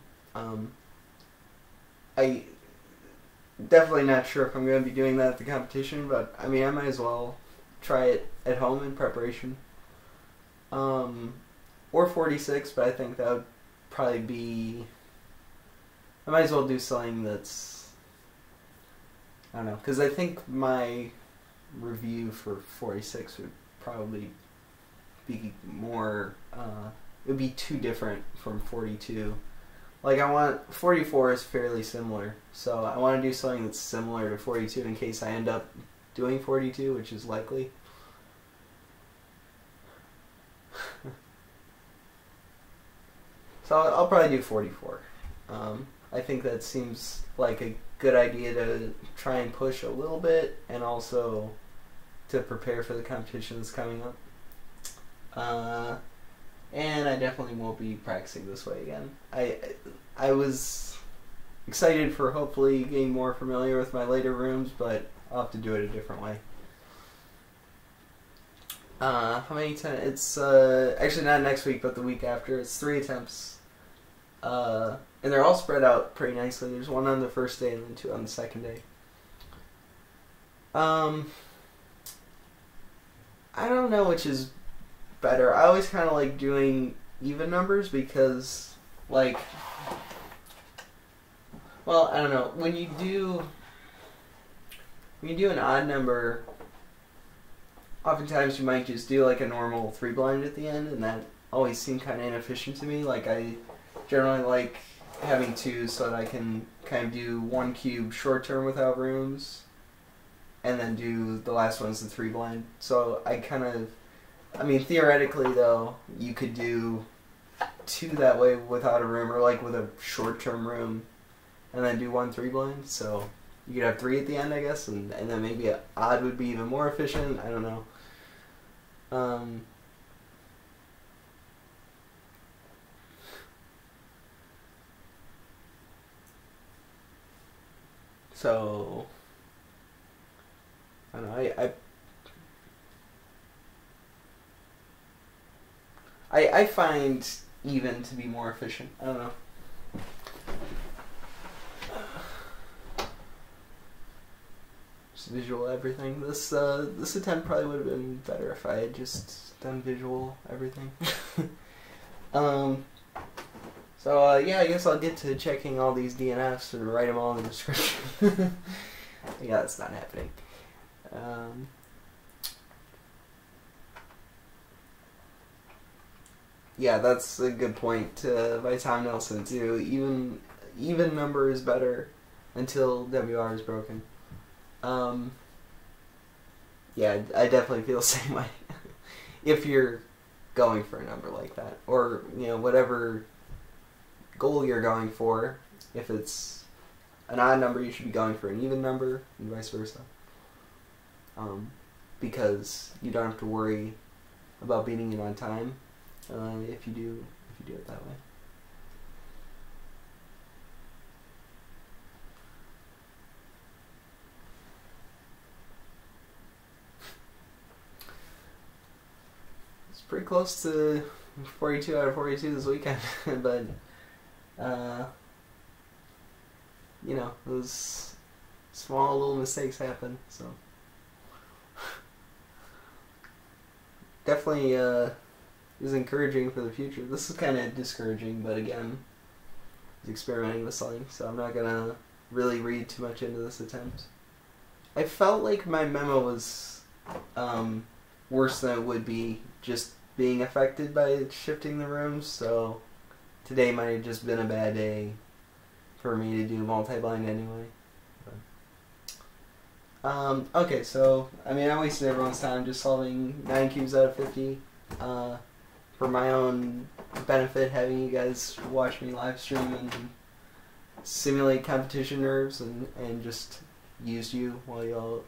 I definitely not sure if I'm going to be doing that at the competition, but I mean, I might as well try it at home in preparation. Or 46, but I think that would probably be, I might as well do something that's, I don't know, because I think my review for 46 would probably be more, it would be too different from 42. Like, 44 is fairly similar, so I want to do something that's similar to 42 in case I end up doing 42, which is likely. So I'll probably do 44. I think that seems like a good idea to try and push a little bit, and also to prepare for the competition that's coming up. And I definitely won't be practicing this way again. I was excited for hopefully getting more familiar with my later rooms, but I'll have to do it a different way. How many times? It's actually not next week, but the week after. It's 3 attempts. And they're all spread out pretty nicely. There's 1 on the first day and then 2 on the second day. I don't know which is better. I always kind of like doing even numbers because, like, Well, I don't know. When you do an odd number, oftentimes you might just do like a normal 3 blind at the end, and that always seemed kind of inefficient to me. Like, I generally like having 2 so that I can kind of do 1 cube short term without rooms, and then do the last one's the 3 blind. So I kind of, I mean, theoretically though, you could do 2 that way without a room, or like with a short term room, and then do 1 3 blind. So you could have 3 at the end, I guess, and then maybe an odd would be even more efficient. I don't know. So I don't know. I find even to be more efficient. I don't know. Just visual everything. This attempt probably would have been better if I had just done visual everything. So yeah, I guess I'll get to checking all these DNFs and write them all in the description. Yeah, that's not happening. Yeah, that's a good point by Tom Nelson too. Even number is better until WR is broken. Yeah, I definitely feel the same way. If you're going for a number like that, or whatever goal you're going for, if it's an odd number, you should be going for an even number, and vice versa. Because you don't have to worry about beating it on time if you do it that way. It's pretty close to 42 out of 42 this weekend, but those small little mistakes happen, so definitely is encouraging for the future. This is kind of discouraging, but again, I was experimenting with something, so I'm not gonna really read too much into this attempt. I felt like my memo was worse than it would be just being affected by shifting the rooms, so today might have just been a bad day for me to do multi-blind anyway. Okay, so, I mean, I wasted everyone's time just solving 9 cubes out of 50. For my own benefit, having you guys watch me live stream and simulate competition nerves and just use you while y'all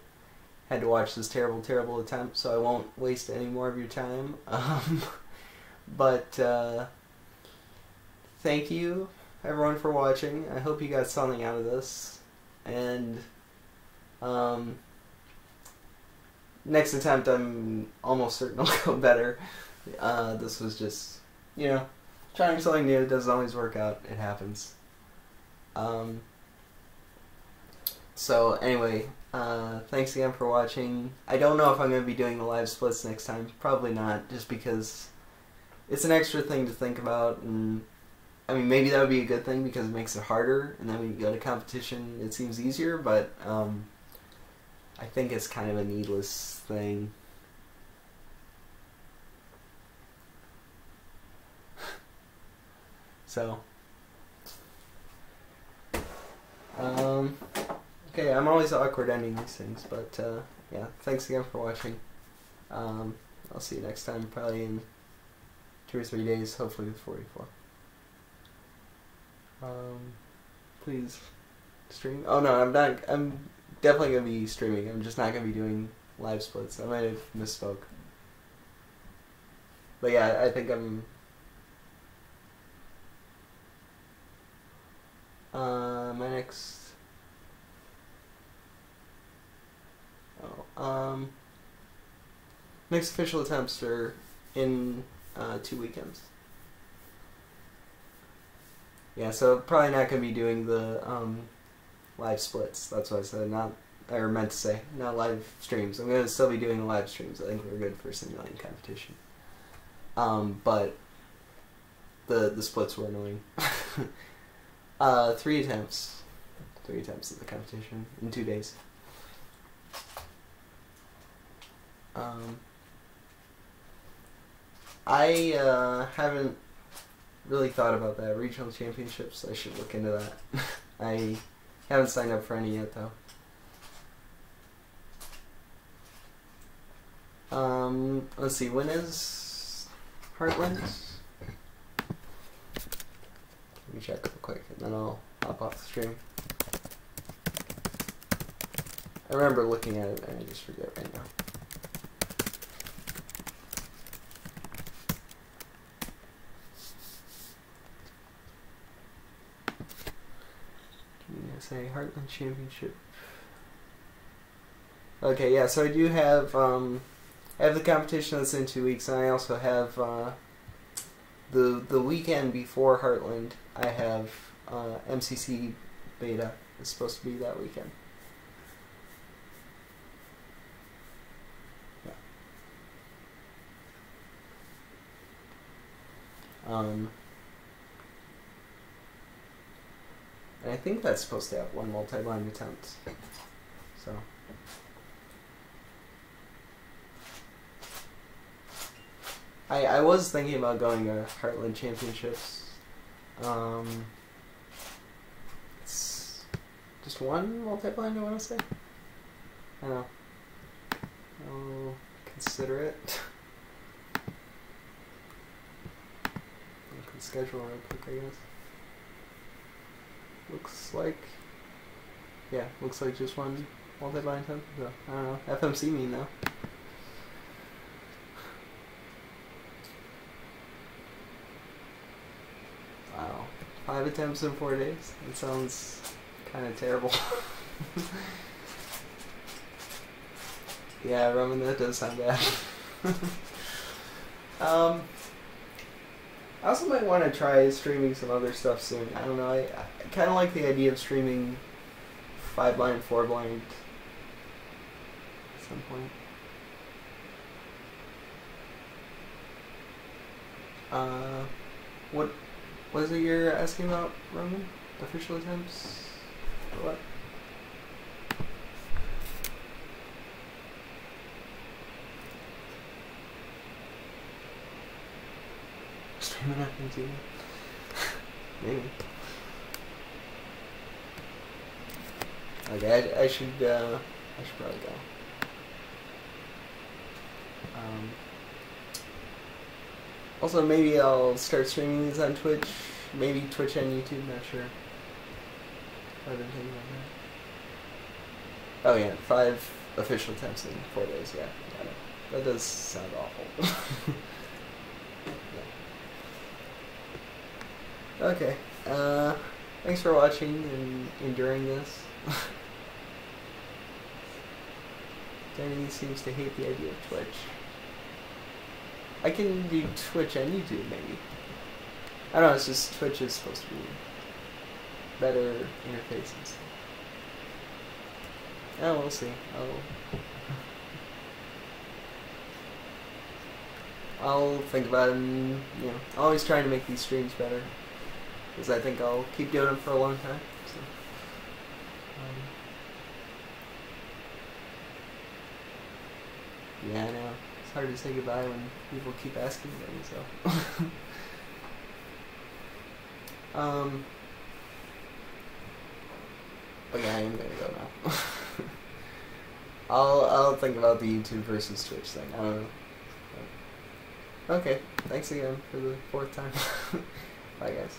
had to watch this terrible, terrible attempt, so I won't waste any more of your time. But thank you, everyone, for watching. I hope you got something out of this. And next attempt, I'm almost certain it'll go better. This was just, trying something new. It doesn't always work out. It happens. So anyway, thanks again for watching. I don't know if I'm going to be doing the live splits next time. Probably not, just because it's an extra thing to think about, and I mean, maybe that would be a good thing because it makes it harder, and then when you go to competition it seems easier, but I think it's kind of a needless thing. So okay, I'm always awkward ending these things, but yeah, thanks again for watching. I'll see you next time, probably in 2 or 3 days, hopefully with 44. Please stream. Oh no, I'm not. I'm definitely gonna be streaming. I'm just not gonna be doing live splits. I might have misspoke. But yeah, I think I'm. My next. Next official attempts are in 2 weekends. Yeah, so probably not going to be doing the live splits. That's what I said. Or meant to say, not live streams. I'm going to still be doing the live streams. I think they're good for simulating competition. But the splits were annoying. 3 attempts. 3 attempts at the competition in 2 days. I haven't really thought about that. Regional championships, I should look into that. I haven't signed up for any yet, though. Let's see, when is Heartland? Let me check real quick, and then I'll hop off the stream. I remember looking at it, and I just forget right now. Say Heartland Championship. Okay, yeah, so I do have I have the competition that's in 2 weeks, and I also have the weekend before Heartland. I have MCC Beta. It's supposed to be that weekend. Yeah. And I think that's supposed to have 1 multi-blind attempt. So. I was thinking about going to Heartland Championships. It's just 1 multi-blind, I want to say. I don't know. I'll consider it. I can schedule real quick, I guess. Looks like just 1 multi-blind attempt. So, I don't know. FMC mean though. Wow. 5 attempts in 4 days? That sounds kind of terrible. Yeah, Roman, that does sound bad. I also might want to try streaming some other stuff soon. I don't know, I kind of like the idea of streaming 5 blind, 4 blind at some point. What is it you're asking about, Roman? Official attempts? Or what? Streaming up on TV? Maybe. Okay, I should probably go. Also, maybe I'll start streaming these on Twitch. Maybe Twitch and YouTube, not sure. I've been thinking about that. Oh yeah, 5 official attempts in 4 days, yeah. Got it. That does sound awful. Yeah. Okay, thanks for watching and enduring this. Danny seems to hate the idea of Twitch. I can do Twitch and YouTube, maybe. I don't know, it's just Twitch is supposed to be better interfaces. Yeah, we'll see. I'll think about it and, you know, always trying to make these streams better. Because I think I'll keep doing them for a long time. So, yeah, I know. It's hard to say goodbye when people keep asking things, so. But yeah, I am gonna go now. I'll think about the YouTube versus Twitch thing. I don't know. Okay, thanks again for the 4th time. Bye guys.